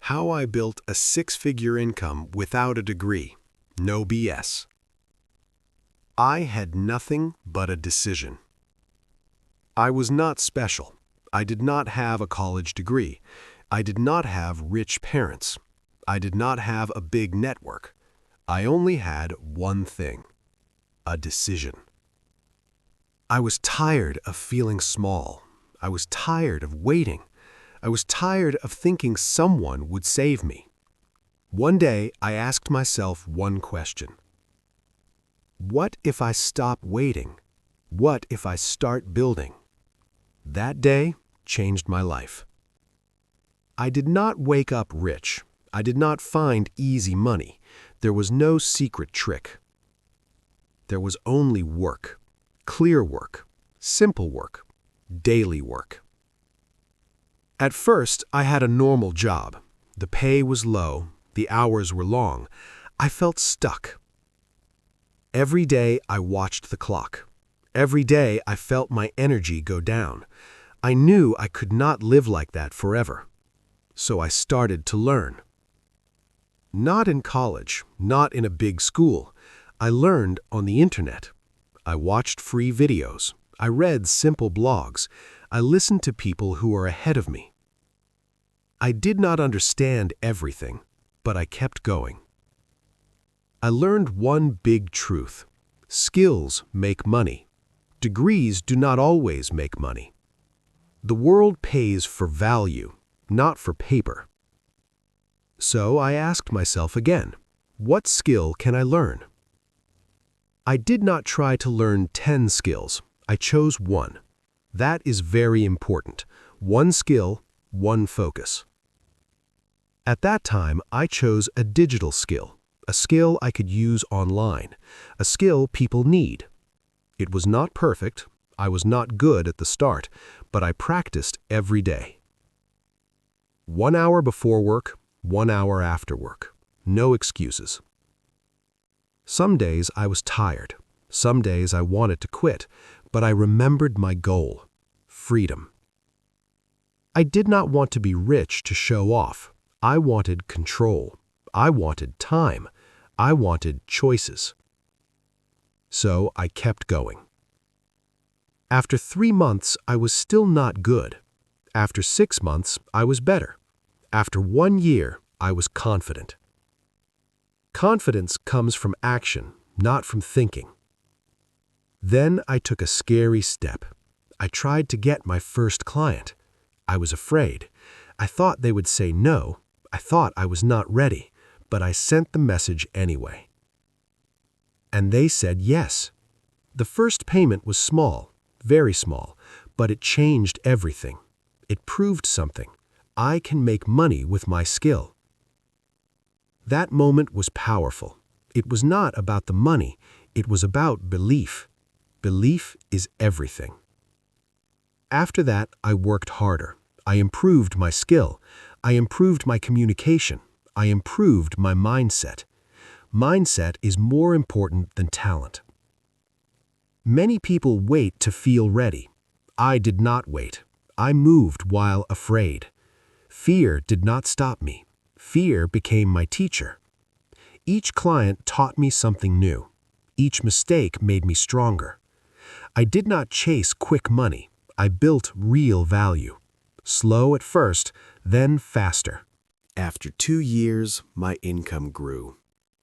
How I built a six-figure income without a degree. No BS. I had nothing but a decision. I was not special. I did not have a college degree. I did not have rich parents. I did not have a big network. I only had one thing: a decision. I was tired of feeling small. I was tired of waiting. I was tired of thinking someone would save me. One day, I asked myself one question. What if I stop waiting? What if I start building? That day changed my life. I did not wake up rich. I did not find easy money. There was no secret trick. There was only work, clear work, simple work, daily work. At first, I had a normal job. The pay was low, the hours were long. I felt stuck. Every day I watched the clock. Every day I felt my energy go down. I knew I could not live like that forever. So I started to learn. Not in college, not in a big school. I learned on the internet. I watched free videos. I read simple blogs. I listened to people who were ahead of me. I did not understand everything, but I kept going. I learned one big truth: skills make money. Degrees do not always make money. The world pays for value, not for paper. So I asked myself again, what skill can I learn? I did not try to learn 10 skills. I chose one. That is very important. One skill, one focus. At that time, I chose a digital skill, a skill I could use online, a skill people need. It was not perfect. I was not good at the start, but I practiced every day. 1 hour before work, 1 hour after work. No excuses. Some days I was tired. Some days I wanted to quit, but I remembered my goal: freedom. I did not want to be rich to show off. I wanted control. I wanted time. I wanted choices. So I kept going. After 3 months, I was still not good. After 6 months, I was better. After 1 year, I was confident. Confidence comes from action, not from thinking. Then I took a scary step. I tried to get my first client. I was afraid. I thought they would say no. I thought I was not ready, but I sent the message anyway. And they said yes. The first payment was small, very small, but it changed everything. It proved something. I can make money with my skill. That moment was powerful. It was not about the money. It was about belief. Belief is everything. After that, I worked harder. I improved my skill. I improved my communication. I improved my mindset. Mindset is more important than talent. Many people wait to feel ready. I did not wait. I moved while afraid. Fear did not stop me. Fear became my teacher. Each client taught me something new. Each mistake made me stronger. I did not chase quick money. I built real value. Slow at first, then faster. After 2 years, my income grew.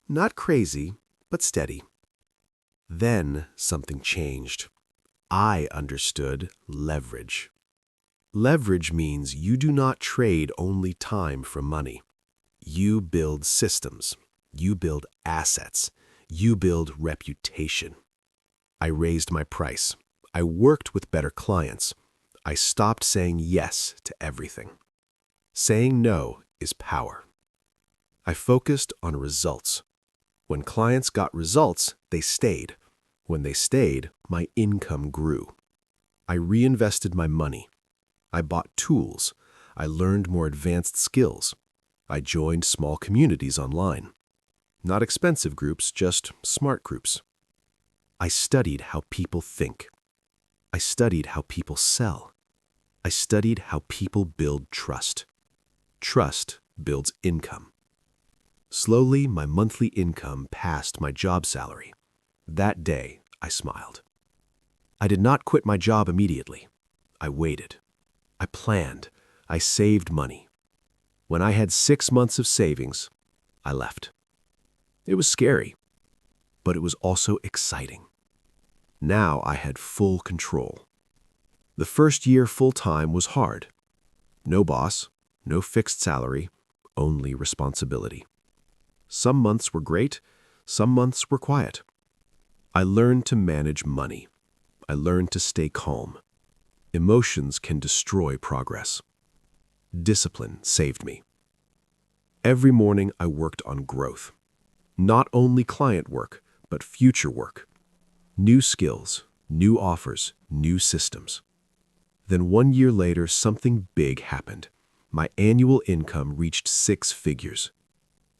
Not crazy, but steady. Then something changed. I understood leverage. Leverage means you do not trade only time for money. You build systems. You build assets. You build reputation. I raised my price. I worked with better clients. I stopped saying yes to everything. Saying no is power. I focused on results. When clients got results, they stayed. When they stayed, my income grew. I reinvested my money. I bought tools. I learned more advanced skills. I joined small communities online. Not expensive groups, just smart groups. I studied how people think. I studied how people sell. I studied how people build trust. Trust builds income. Slowly, my monthly income passed my job salary. That day, I smiled. I did not quit my job immediately. I waited. I planned. I saved money. When I had 6 months of savings, I left. It was scary, but it was also exciting. Now I had full control. The first year full-time was hard. No boss, no fixed salary, only responsibility. Some months were great, some months were quiet. I learned to manage money. I learned to stay calm. Emotions can destroy progress. Discipline saved me. Every morning I worked on growth. Not only client work, but future work. New skills, new offers, new systems. Then 1 year later, something big happened. My annual income reached 6 figures.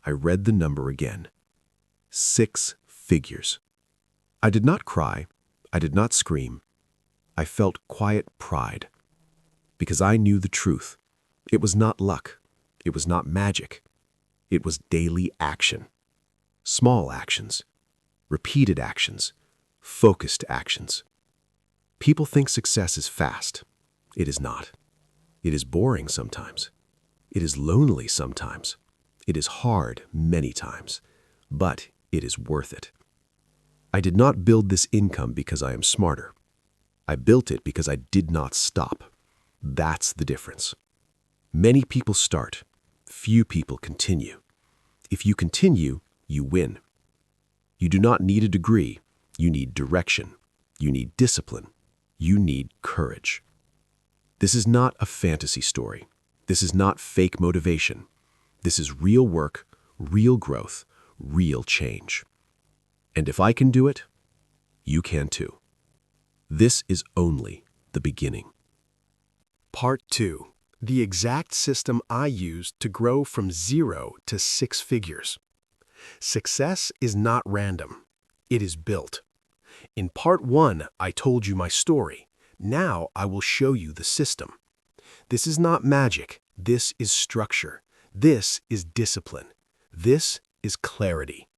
I read the number again. 6 figures. I did not cry. I did not scream. I felt quiet pride. Because I knew the truth. It was not luck. It was not magic. It was daily action. Small actions. Repeated actions. Focused actions. People think success is fast. It is not. It is boring sometimes. It is lonely sometimes. It is hard many times. But it is worth it. I did not build this income because I am smarter. I built it because I did not stop. That's the difference. Many people start. Few people continue. If you continue, you win. You do not need a degree. You need direction. You need discipline. You need courage. This is not a fantasy story. This is not fake motivation. This is real work, real growth, real change. And if I can do it, you can too. This is only the beginning. Part 2. The exact system I used to grow from 0 to 6 figures. Success is not random. It is built. In Part 1, I told you my story. Now I will show you the system. This is not magic. This is structure. This is discipline. This is clarity.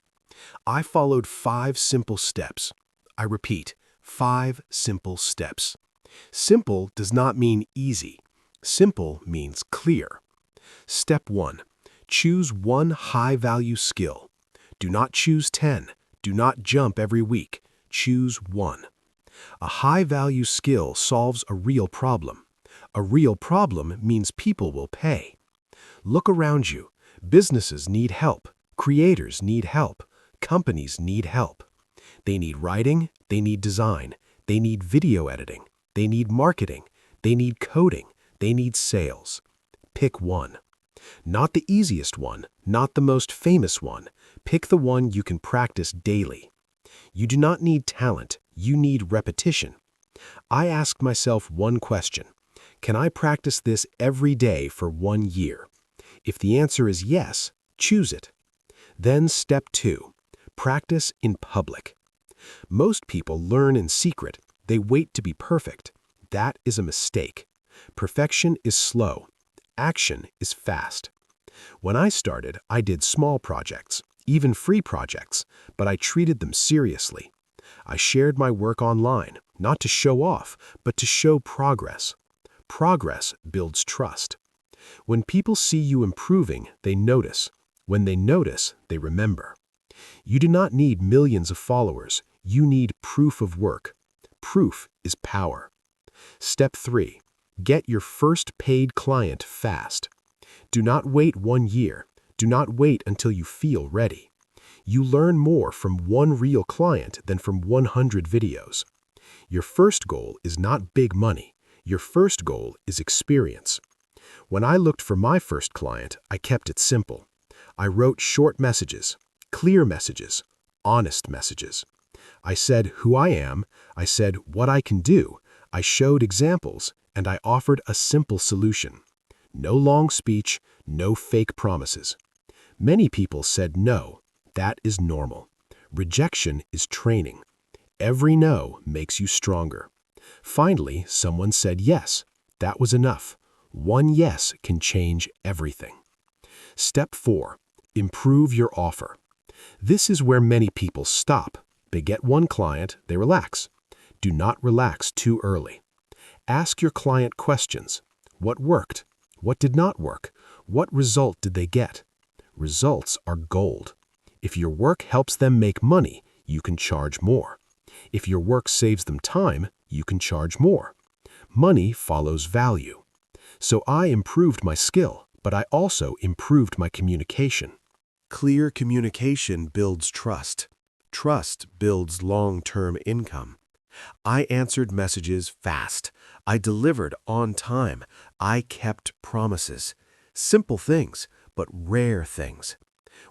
I followed 5 simple steps. I repeat, 5 simple steps. Simple does not mean easy. Simple means clear. Step 1. Choose one high-value skill. Do not choose 10. Do not jump every week. Choose one. A high-value skill solves a real problem. A real problem means people will pay. Look around you. Businesses need help. Creators need help. Companies need help. They need writing. They need design. They need video editing. They need marketing. They need coding. They need sales. Pick one. Not the easiest one, not the most famous one. Pick the one you can practice daily. You do not need talent. You need repetition. I asked myself one question. Can I practice this every day for 1 year? If the answer is yes, choose it. Then step 2. Practice in public. Most people learn in secret. They wait to be perfect. That is a mistake. Perfection is slow. Action is fast. When I started, I did small projects, even free projects, but I treated them seriously. I shared my work online, not to show off, but to show progress. Progress builds trust. When people see you improving, they notice. When they notice, they remember. You do not need millions of followers. You need proof of work. Proof is power. Step 3. Get your first paid client fast. Do not wait 1 year. Do not wait until you feel ready. You learn more from one real client than from 100 videos. Your first goal is not big money. Your first goal is experience. When I looked for my first client, I kept it simple. I wrote short messages, clear messages, honest messages. I said who I am, I said what I can do, I showed examples, and I offered a simple solution. No long speech, no fake promises. Many people said no. That is normal. Rejection is training. Every no makes you stronger. Finally, someone said yes. That was enough. One yes can change everything. Step 4. Improve your offer. This is where many people stop. They get one client, they relax. Do not relax too early. Ask your client questions. What worked? What did not work? What result did they get? Results are gold. If your work helps them make money, you can charge more. If your work saves them time, you can charge more. Money follows value. So I improved my skill, but I also improved my communication. Clear communication builds trust. Trust builds long-term income. I answered messages fast. I delivered on time. I kept promises. Simple things, but rare things.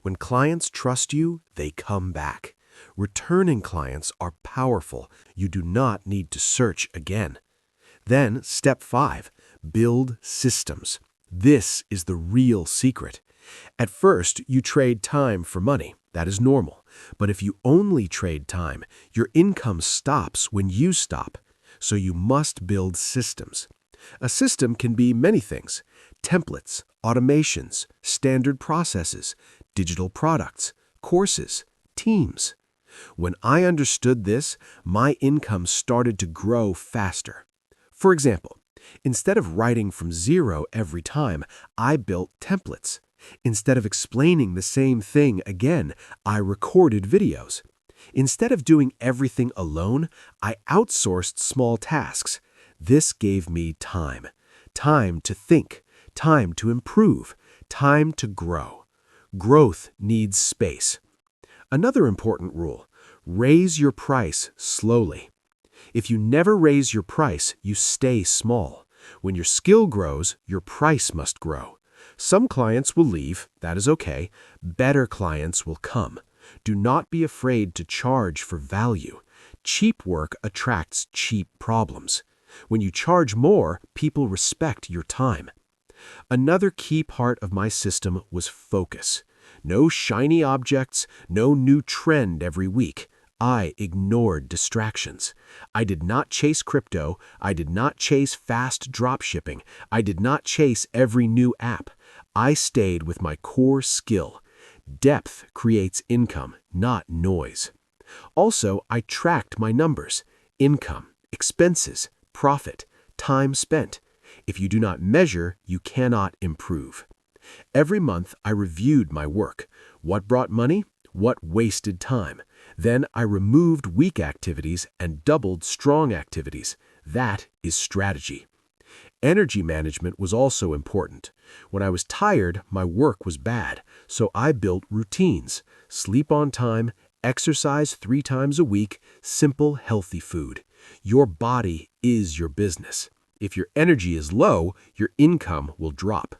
When clients trust you, they come back. Returning clients are powerful. You do not need to search again. Then, step 5, build systems. This is the real secret. At first, you trade time for money. That is normal. But if you only trade time, your income stops when you stop. So you must build systems. A system can be many things: templates, automations, standard processes, digital products, courses, teams. When I understood this, my income started to grow faster. For example, instead of writing from zero every time, I built templates. Instead of explaining the same thing again, I recorded videos. Instead of doing everything alone, I outsourced small tasks. This gave me time. Time to think, time to improve, time to grow. Growth needs space. Another important rule: raise your price slowly. If you never raise your price, you stay small. When your skill grows, your price must grow. Some clients will leave, that is okay. Better clients will come. Do not be afraid to charge for value. Cheap work attracts cheap problems. When you charge more, people respect your time. Another key part of my system was focus. No shiny objects, no new trend every week. I ignored distractions. I did not chase crypto. I did not chase fast dropshipping. I did not chase every new app. I stayed with my core skill. Depth creates income, not noise. Also, I tracked my numbers: income, expenses, profit, time spent. If you do not measure, you cannot improve. Every month, I reviewed my work. What brought money? What wasted time? Then I removed weak activities and doubled strong activities. That is strategy. Energy management was also important. When I was tired, my work was bad, so I built routines: sleep on time, exercise 3 times a week, simple, healthy food. Your body is your business. If your energy is low, your income will drop.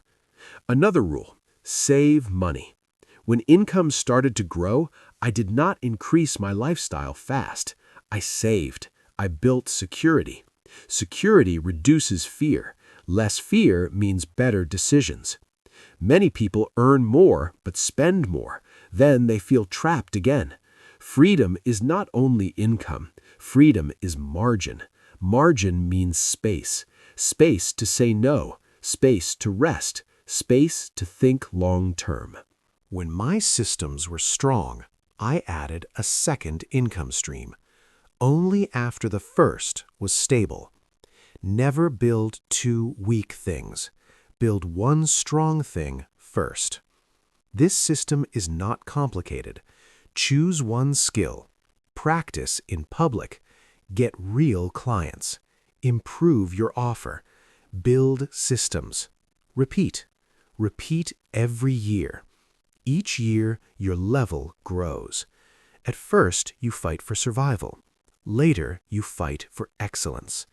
Another rule: save money. When income started to grow, I did not increase my lifestyle fast. I saved. I built security. Security reduces fear. Less fear means better decisions. Many people earn more but spend more. Then they feel trapped again. Freedom is not only income. Freedom is margin. Margin means space. Space to say no. Space to rest. Space to think long term. When my systems were strong, I added a second income stream. Only after the first was stable. Never build 2 weak things. Build one strong thing first. This system is not complicated. Choose one skill. Practice in public. Get real clients. Improve your offer. Build systems. Repeat. Repeat every year. Each year, your level grows. At first, you fight for survival. Later, you fight for excellence.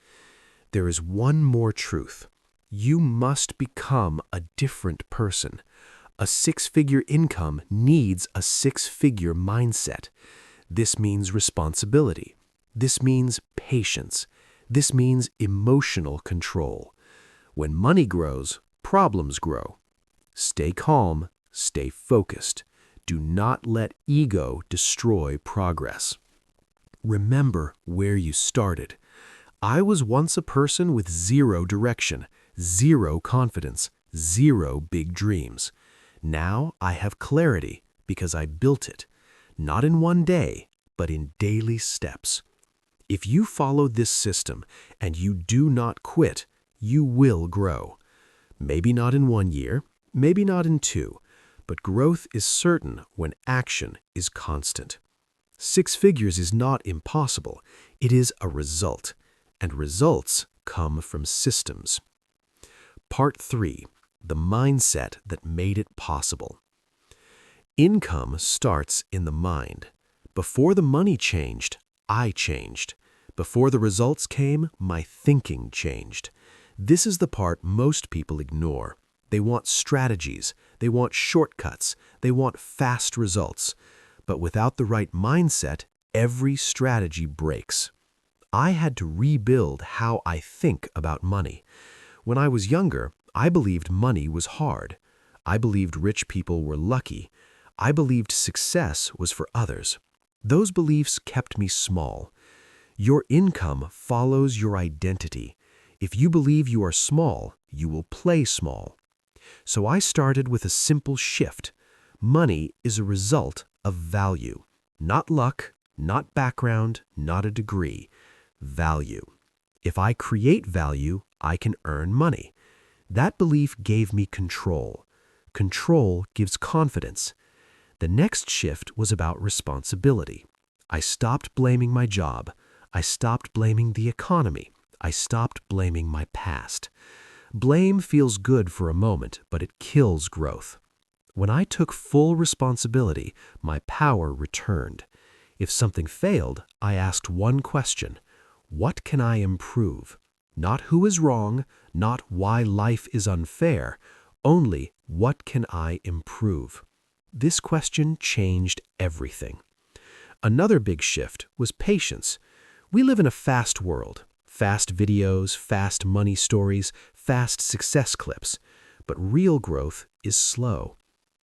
There is one more truth. You must become a different person. A 6-figure income needs a 6-figure mindset. This means responsibility. This means patience. This means emotional control. When money grows, problems grow. Stay calm. Stay focused. Do not let ego destroy progress. Remember where you started. I was once a person with 0 direction, 0 confidence, 0 big dreams. Now I have clarity because I built it, not in one day, but in daily steps. If you follow this system and you do not quit, you will grow. Maybe not in 1 year, maybe not in 2, but growth is certain when action is constant. 6 figures is not impossible. It is a result, and results come from systems. Part 3. The mindset that made it possible. Income starts in the mind. Before the money changed, I changed. Before the results came, my thinking changed. This is the part most people ignore. They want strategies, they want shortcuts, they want fast results. But without the right mindset, every strategy breaks. I had to rebuild how I think about money. When I was younger, I believed money was hard. I believed rich people were lucky. I believed success was for others. Those beliefs kept me small. Your income follows your identity. If you believe you are small, you will play small. So I started with a simple shift. Money is a result of value. Not luck, not background, not a degree. Value. If I create value, I can earn money. That belief gave me control. Control gives confidence. The next shift was about responsibility. I stopped blaming my job. I stopped blaming the economy. I stopped blaming my past. Blame feels good for a moment, but it kills growth. When I took full responsibility, my power returned. If something failed, I asked one question: what can I improve? Not who is wrong, not why life is unfair, only what can I improve? This question changed everything. Another big shift was patience. We live in a fast world. Fast videos, fast money stories, fast success clips. But real growth is slow.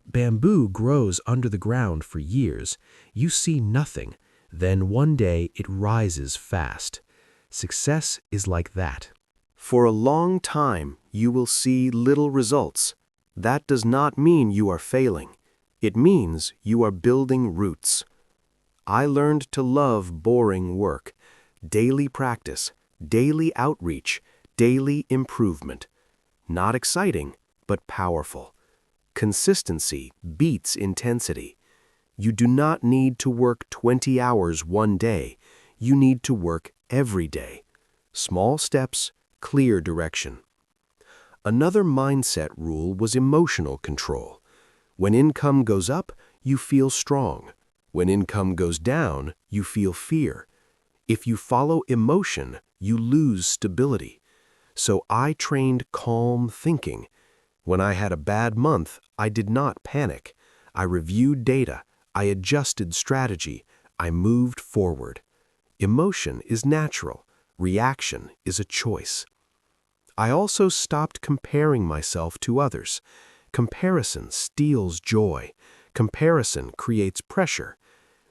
Bamboo grows under the ground for years. You see nothing. Then one day it rises fast. Success is like that. For a long time, you will see little results. That does not mean you are failing. It means you are building roots. I learned to love boring work, daily practice, daily outreach, daily improvement. Not exciting, but powerful. Consistency beats intensity. You do not need to work 20 hours one day. You need to work every day. Small steps, clear direction. Another mindset rule was emotional control. When income goes up, you feel strong. When income goes down, you feel fear. If you follow emotion, you lose stability. So I trained calm thinking. When I had a bad month, I did not panic. I reviewed data. I adjusted strategy. I moved forward. Emotion is natural. Reaction is a choice. I also stopped comparing myself to others. Comparison steals joy. Comparison creates pressure.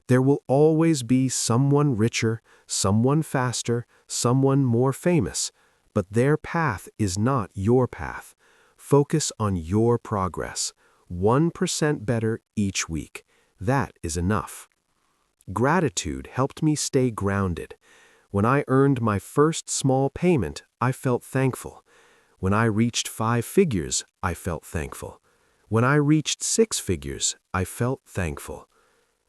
There will always be someone richer, someone faster, someone more famous, but their path is not your path. Focus on your progress. 1% better each week. That is enough. Gratitude helped me stay grounded. When I earned my first small payment, I felt thankful. When I reached 5 figures, I felt thankful. When I reached 6 figures, I felt thankful.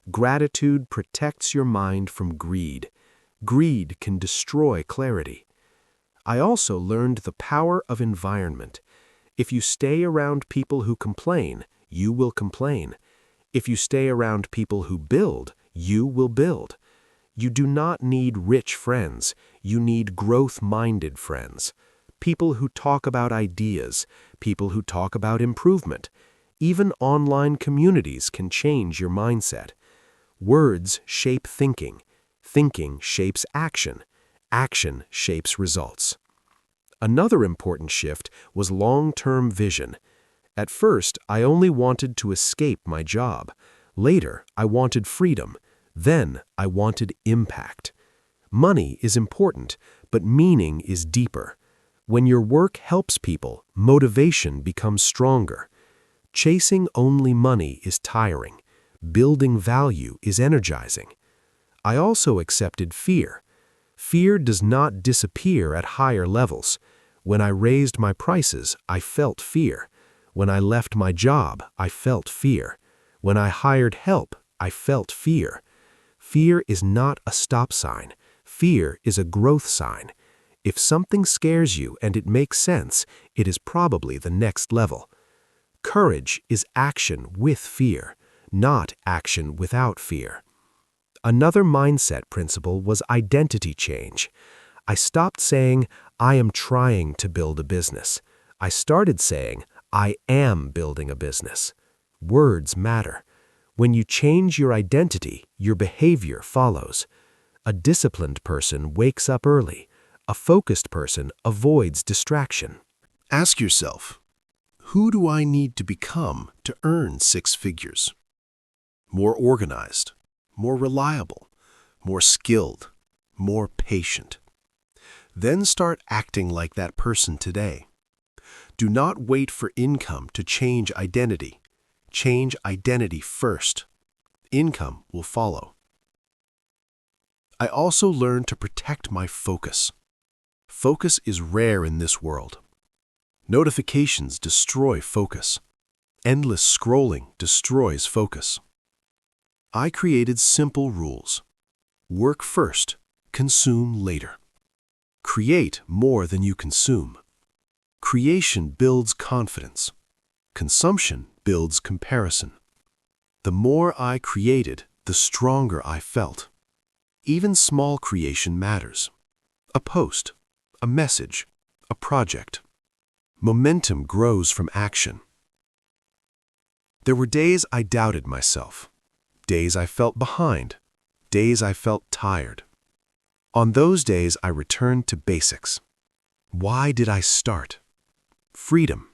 Gratitude protects your mind from greed. Greed can destroy clarity. I also learned the power of environment. If you stay around people who complain, you will complain. If you stay around people who build, you will build. You do not need rich friends. You need growth-minded friends. People who talk about ideas, people who talk about improvement. Even online communities can change your mindset. Words shape thinking. Thinking shapes action. Action shapes results. Another important shift was long-term vision. At first, I only wanted to escape my job. Later, I wanted freedom. Then, I wanted impact. Money is important, but meaning is deeper. When your work helps people, motivation becomes stronger. Chasing only money is tiring. Building value is energizing. I also accepted fear. Fear does not disappear at higher levels. When I raised my prices, I felt fear. When I left my job, I felt fear. When I hired help, I felt fear. Fear is not a stop sign. Fear is a growth sign. If something scares you and it makes sense, it is probably the next level. Courage is action with fear, not action without fear. Another mindset principle was identity change. I stopped saying, I am trying to build a business. I started saying, I am building a business. Words matter. When you change your identity, your behavior follows. A disciplined person wakes up early. A focused person avoids distraction. Ask yourself, who do I need to become to earn 6 figures? More organized, more reliable, more skilled, more patient. Then start acting like that person today. Do not wait for income to change identity. Change identity first. Income will follow. I also learned to protect my focus. Focus is rare in this world. Notifications destroy focus. Endless scrolling destroys focus. I created simple rules. Work first, consume later. Create more than you consume. Creation builds confidence. Consumption builds comparison. The more I created, the stronger I felt. Even small creation matters. A post, a message, a project. Momentum grows from action. There were days I doubted myself. Days I felt behind. Days I felt tired. On those days, I returned to basics. Why did I start? Freedom,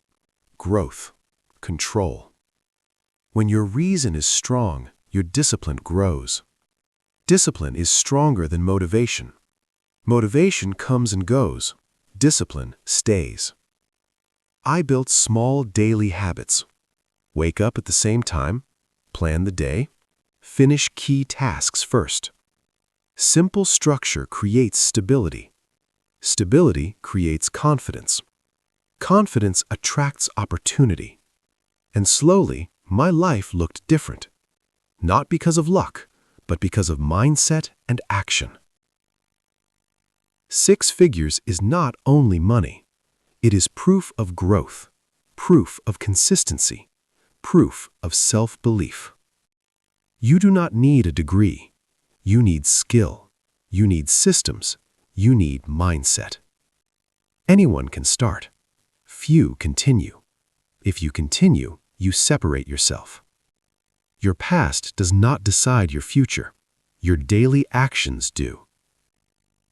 growth, control. When your reason is strong, your discipline grows. Discipline is stronger than motivation. Motivation comes and goes. Discipline stays. I built small daily habits. Wake up at the same time, plan the day, finish key tasks first. Simple structure creates stability. Stability creates confidence. Confidence attracts opportunity. And slowly, my life looked different. Not because of luck, but because of mindset and action. 6 figures is not only money. It is proof of growth, proof of consistency, proof of self-belief. You do not need a degree. You need skill. You need systems. You need mindset. Anyone can start. Few continue. If you continue, you separate yourself. Your past does not decide your future. Your daily actions do.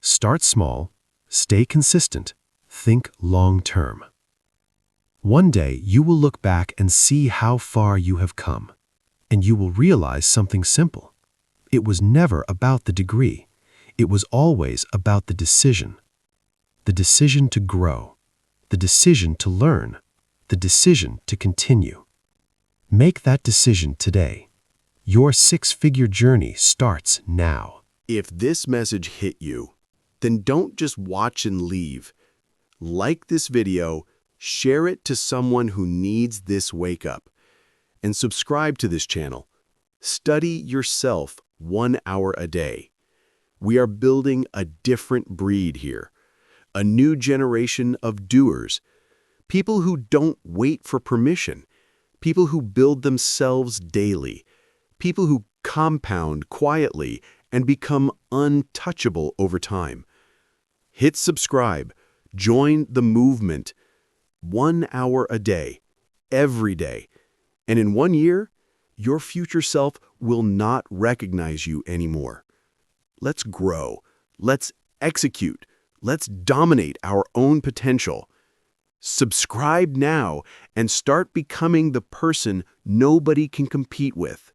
Start small, stay consistent, think long-term. One day you will look back and see how far you have come, and you will realize something simple. It was never about the degree. It was always about the decision. The decision to grow, the decision to learn, the decision to continue. Make that decision today. Your 6-figure journey starts now. If this message hit you, then don't just watch and leave. Like this video, share it to someone who needs this wake up, and subscribe to this channel. Study yourself 1 hour a day. We are building a different breed here, a new generation of doers, people who don't wait for permission, people who build themselves daily, people who compound quietly and become untouchable over time. Hit subscribe, join the movement. 1 hour a day, every day. And in 1 year, your future self will not recognize you anymore. Let's grow. Let's execute. Let's dominate our own potential. Subscribe now and start becoming the person nobody can compete with.